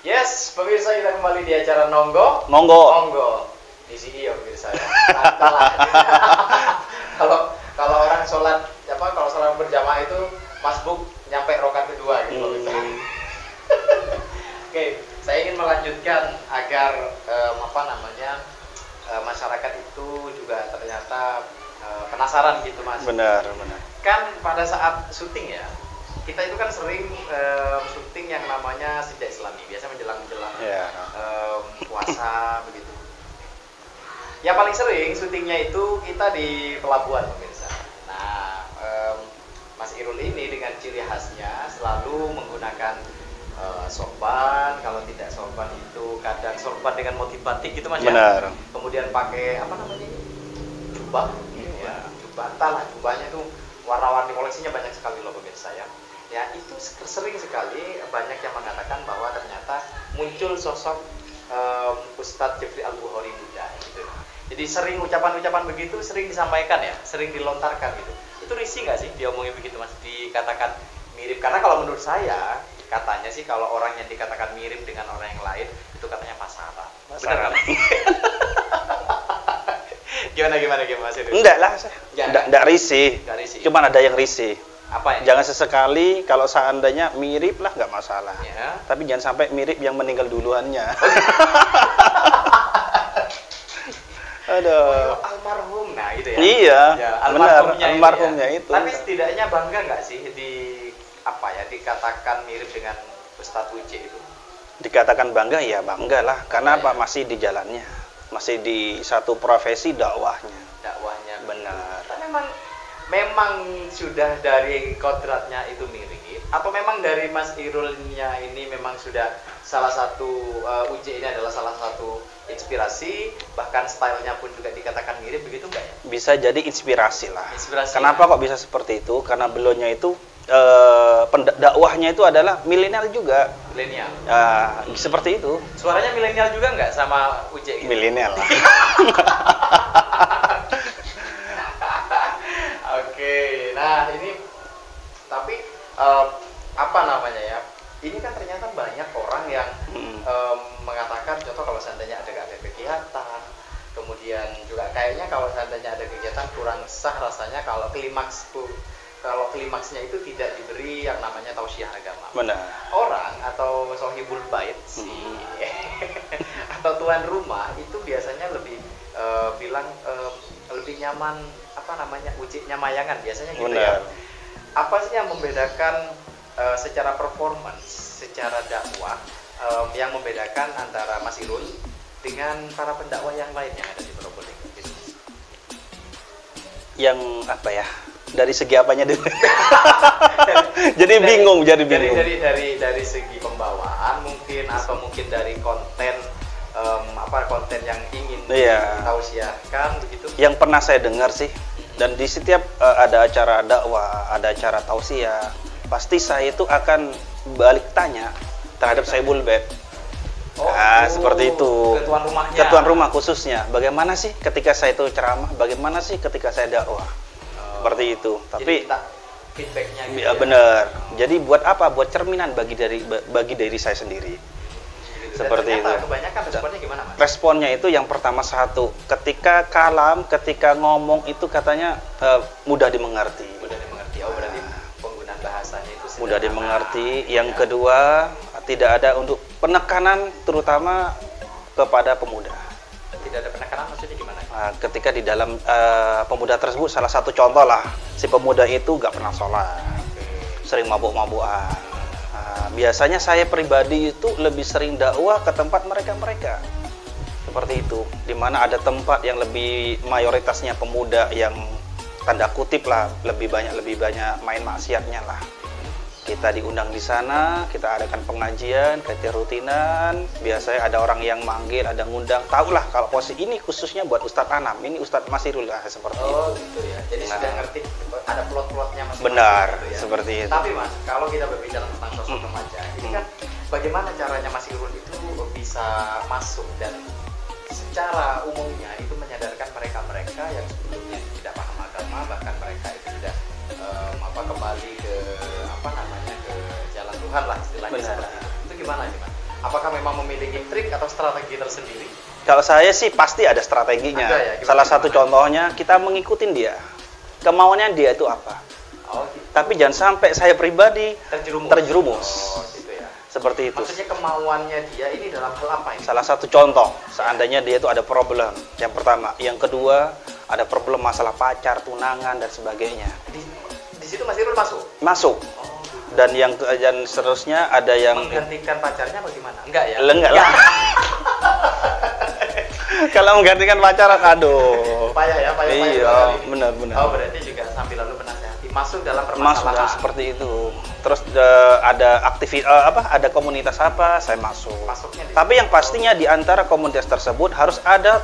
Yes, pemirsa, kita kembali di acara Nonggo. Monggo. Di sini ya pemirsa ya. Kalau orang sholat kalau sholat berjamaah itu masbuk nyampe rokaat kedua gitu pemirsa. Oke, saya ingin melanjutkan agar masyarakat itu juga ternyata penasaran gitu Mas. Benar. Kan pada saat syuting ya, kita itu kan sering syuting yang namanya Sidda Islami, biasa menjelang Ya. puasa begitu. Ya paling sering syutingnya itu kita di pelabuhan pemirsa. Nah, Mas Irul ini dengan ciri khasnya selalu menggunakan sorban, kalau tidak sorban itu kadang sorban dengan motif batik gitu Mas. Benar. Ya. Kemudian pakai jubah. Ya, jubah. Entahlah, jubahnya itu warna-warni, koleksinya banyak sekali loh pemirsa ya. Ya itu sering sekali banyak yang mengatakan bahwa ternyata muncul sosok Ustadz Jeffrey Al-Bukhari Buddha gitu. Jadi sering ucapan-ucapan begitu sering disampaikan ya, sering dilontarkan gitu. Itu risih nggak sih diomongin begitu Mas, dikatakan mirip? Karena kalau menurut saya katanya sih kalau orang yang dikatakan mirip dengan orang yang lain itu katanya pasaran. Benar kan? Gimana Mas itu? Enggak lah, enggak risih. Cuman ada yang risih. Apa ya? Jangan sesekali kalau seandainya mirip lah nggak masalah. Ya. Tapi jangan sampai mirip yang meninggal duluannya. Aduh. Almarhum, nah gitu ya. Iya. Ya, almarhumnya itu. Tapi setidaknya bangga nggak sih dikatakan mirip dengan Ustadz Uce itu? Dikatakan bangga ya bangga lah. Karena ya. Masih di jalannya, masih di satu profesi dakwahnya. Benar. Tapi memang sudah dari kodratnya itu mirip, atau memang dari Mas Irulnya ini memang sudah salah satu Uce ini adalah salah satu inspirasi, bahkan stylenya pun juga dikatakan mirip, begitu enggak ya? Bisa jadi inspirasi lah. ya? Kenapa kok bisa seperti itu? Karena beliaunya itu dakwahnya itu adalah milenial juga. Milenial. Seperti itu. Suaranya milenial juga nggak sama Uce gitu? Milenial lah. Oke, nah ini tapi ini kan ternyata banyak orang yang mengatakan, contoh kalau seandainya ada kegiatan, kemudian juga kayaknya kalau seandainya ada kegiatan kurang sah rasanya kalau klimaksnya itu tidak diberi yang namanya tausiah agama. Benar. Orang atau sohibul bait atau tuan rumah itu biasanya lebih bilang lebih nyaman uciknya mayangan biasanya gitu. Benar. Ya. Apa sih yang membedakan secara performance, secara dakwah yang membedakan antara Mas Irul dengan para pendakwah yang lain yang ada di Probolinggo? Gitu. Yang apa ya? Dari segi apanya dulu? Bingung. Dari segi pembawaan mungkin, atau mungkin dari konten konten yang ingin ditausiahkan begitu. Yang pernah saya dengar sih, dan di setiap ada acara dakwah, ada acara tausiah, pasti saya itu akan balik tanya terhadap Saibul Bait. Seperti itu. Ketuan rumah khususnya. Bagaimana sih ketika saya itu ceramah? Bagaimana sih ketika saya dakwah? Seperti itu. Tapi feedbacknya gitu ya, benar. Jadi buat apa? Buat cerminan bagi diri saya sendiri. Seperti itu. Kebanyakan responnya gimana, Mas? Responnya itu yang pertama satu, ketika ketika ngomong itu katanya mudah dimengerti. Berarti penggunaan bahasanya itu mudah dimengerti. Yang kedua, tidak ada untuk penekanan terutama kepada pemuda. Tidak ada penekanan maksudnya gimana? Ketika di dalam pemuda tersebut, salah satu contoh lah, si pemuda itu gak pernah sholat, sering mabuk-mabukan. Biasanya saya pribadi itu lebih sering dakwah ke tempat mereka seperti itu, dimana ada tempat yang lebih mayoritasnya pemuda yang tanda kutip lah lebih banyak main maksiatnya lah. Kita diundang di sana, kita adakan pengajian, kayak rutinan. Biasanya ada orang yang manggil, ada ngundang. Tahulah kalau posisi ini khususnya buat Ustadz Anam, ini Ustadz Masirul lah seperti itu. Gitu ya. Jadi sudah ngerti ada plot-plotnya masing-masing. Benar, gitu ya. Seperti itu. Tapi Mas, kalau kita berbicara tentang sosok remaja, ini kan bagaimana caranya Mas Irul itu bisa masuk dan secara umumnya itu menyadarkan mereka yang sebelumnya tidak paham agama, bahkan mereka itu sudah kembali ke ke jalan Tuhan lah istilahnya. Seperti itu. Itu gimana sih Mas? Apakah memang memiliki trik atau strategi tersendiri? Kalau saya sih pasti ada strateginya. Ada ya? Gimana, Salah satu gimana? contohnya kita mengikutin dia. Kemauannya dia itu apa? Oh, gitu. Tapi jangan sampai saya pribadi terjerumus. Oh, gitu ya. Seperti itu. Maksudnya kemauannya dia ini dalam hal apa ini? Salah satu contoh, seandainya dia itu ada problem. Yang pertama, yang kedua ada problem masalah pacar, tunangan dan sebagainya. Di situ Mas Irul masuk? Masuk. Oh, Dan yang seterusnya ada yang menggantikan pacarnya bagaimana? Enggak ya? enggak lah. Kalau menggantikan pacar, aduh. Payah ya, payah. Iya, dua kali. benar. Oh, berarti juga sambil lalu menasihati masuk dalam Masuk permasalahan. dan seperti itu. Terus ada ada komunitas apa, saya masuk. Masuknya di Tapi yang pastinya di antara komunitas tersebut harus ada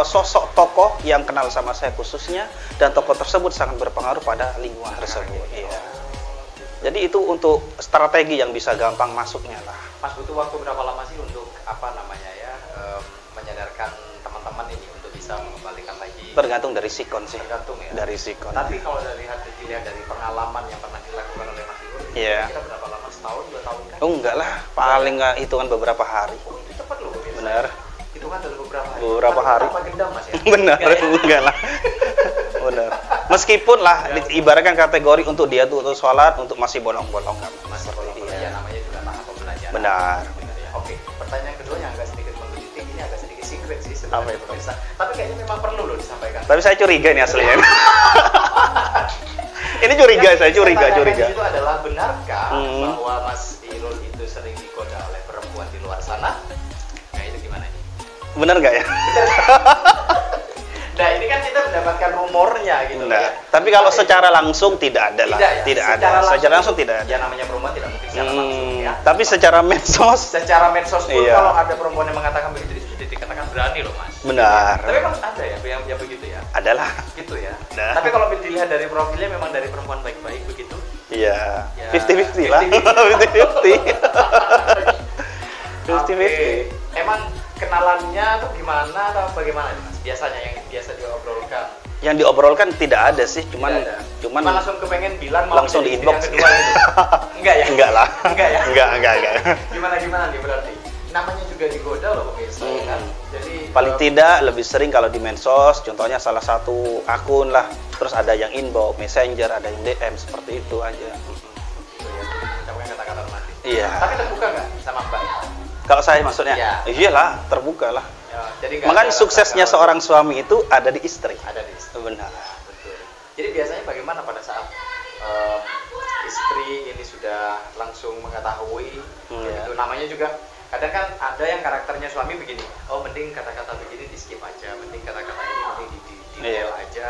sosok tokoh yang kenal sama saya khususnya, dan tokoh tersebut sangat berpengaruh pada lingkungan tersebut. Iya. Jadi itu untuk strategi yang bisa gampang masuknya lah. Mas butuh waktu berapa lama sih untuk apa namanya ya menyadarkan teman-teman ini untuk bisa mengembalikan lagi? Tergantung dari sikon sih. Tergantung ya. Dari sikon. Tapi kalau dilihat dari pengalaman yang pernah dilakukan oleh Mas Irul, Iya. kira berapa lama? Setahun, 2 tahun kan? Oh enggak lah, paling nggak hitungan beberapa hari. Oh, itu cepat loh. Biasanya. Benar. Itu kan dalam beberapa hari. Beberapa hari. Apa gendam Mas ya? Benar, Enggak ya? enggak lah. Benar. Meskipun lah ibaratkan kategori untuk dia tuh untuk sholat, untuk masih bolong-bolong kan. Masih bolong-bolong. Ya namanya juga tahap pembelajaran. Benar. Benar ya. Oke, pertanyaan kedua yang agak sedikit menggelitik, ini agak sedikit secret sih Apa sebenarnya itu? pemirsa. Tapi kayaknya memang perlu loh disampaikan. Tapi saya curiga nih aslinya. Ini curiga, Yang saya curiga. Itu adalah benarkah bahwa Mas Irul itu sering digoda oleh perempuan di luar sana? Nah itu gimana ini? Benar nggak ya? Nah ini kan kita mendapatkan rumornya gitu Nah, ya. tapi kalau secara langsung tidak ada lah. Tidak ya? Tidak ada. Secara langsung tidak ada. Ya namanya perempuan tidak mungkin secara langsung ya. Tapi secara medsos Secara medsos pun Iya. kalau ada perempuan yang mengatakan begitu itu sudah dikatakan berani loh Mas. benar. Tapi emang ada ya yang begitu ya? Adalah. Gitu ya. Nah. Tapi kalau dilihat dari profilnya memang dari perempuan baik-baik begitu. Iya. Ya, 50-50 lah. 50-50. 50-50. Oke. Emang kenalannya tuh gimana atau bagaimana nih Mas? Biasanya yang biasa diobrolkan. Yang diobrolkan tidak ada sih, cuman Tidak ada. cuman Cuma langsung kepengen bilang mau langsung jadi di istri inbox. yang kedua gitu. Enggak ya? Enggak lah. Enggak ya? Enggak. Gimana nih berarti? Namanya juga digoda loh pemirsa ya kan. Jadi Paling tidak lebih sering kalau di medsos, contohnya salah satu akun lah, terus ada yang inbox, messenger, ada yang DM, seperti itu aja. gitu ya, mengucapkan kata-kata romantis. Iya. Tapi terbuka nggak sama Mbak? Kalau saya maksudnya, Iya. iyalah, terbuka lah. Ya, jadi nggak Makanya ada suksesnya rasa seorang suami itu ada di istri. ada di istri. Benar. Betul. Jadi biasanya bagaimana pada saat istri ini sudah langsung mengetahui, Iya. itu namanya juga kadang kan ada yang karakternya suami begini, oh mending kata-kata begini di skip aja, mending kata-kata ini mending di Iya. aja,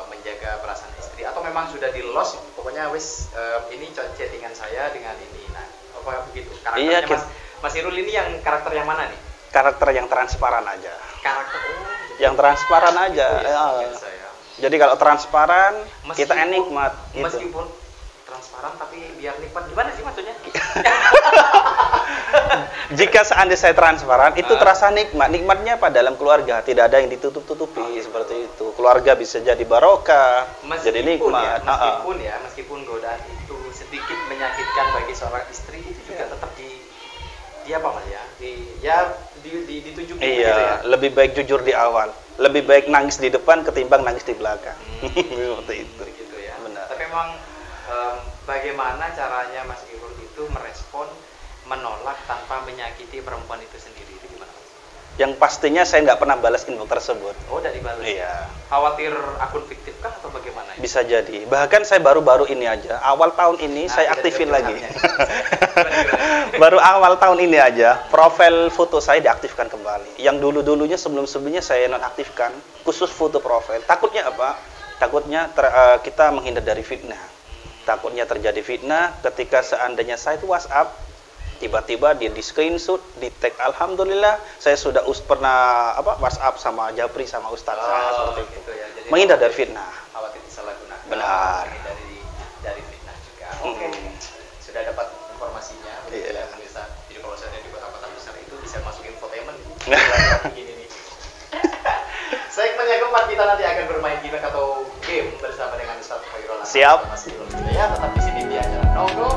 menjaga perasaan istri, atau memang sudah di lost, pokoknya wis ini chattingan saya dengan ini, nah apa begitu karakternya Iya, Mas Irul ini yang karakter yang mana nih? Karakter yang transparan aja. Karakter Yang transparan aja. Ya. biasa ya. Jadi kalau transparan, kita Meskipun- nikmat. Gitu. Meskipun transparan tapi biar nikmat, gimana sih maksudnya? Jika seandainya saya transparan, itu terasa nikmat. Nikmatnya apa? Dalam keluarga, tidak ada yang ditutup-tutupi seperti itu. Keluarga bisa jadi barokah, jadi nikmat. Meskipun godaan itu sedikit menyakitkan bagi seorang istri, itu juga tetap apa Mas ya? Ditunjukin Iya, gitu ya. lebih baik jujur di awal. Lebih baik nangis di depan ketimbang nangis di belakang. Seperti itu. Begitu ya. Benar. Tapi memang bagaimana caranya Mas Irul itu merespon menolak tanpa menyakiti perempuan itu sendiri, itu gimana Mas? Yang pastinya saya nggak pernah balas inbox tersebut. Oh, udah dibalas. Iya. Khawatir akun fiktif kah atau bagaimana? Bisa jadi. Bahkan saya baru-baru ini aja, awal tahun ini Nah, saya kita aktifin juga lagi. gimana? Baru awal tahun ini aja, profil foto saya diaktifkan kembali. Yang dulu-dulunya sebelum-sebelumnya saya nonaktifkan, khusus foto profil. Takutnya apa? Takutnya kita menghindar dari fitnah. Takutnya terjadi fitnah ketika seandainya saya itu WhatsApp, tiba-tiba dia di screenshot, di tag, alhamdulillah saya sudah pernah WhatsApp sama Japri sama Ustadz saya seperti itu. Gitu ya. Jadi Menghindar dari fitnah. khawatir disalahgunakan. Benar. Dari fitnah juga. Oke. Sudah dapat informasinya. Begitu Iya. ya, pemirsa. Jadi kalau saya di kota-kota besar itu bisa masuk infotainment. Gini nih. Segmen yang keempat kita nanti akan bermain game atau game bersama dengan Ustadz Khairul. Siap. Ya, tetap di sini di acara Nonggo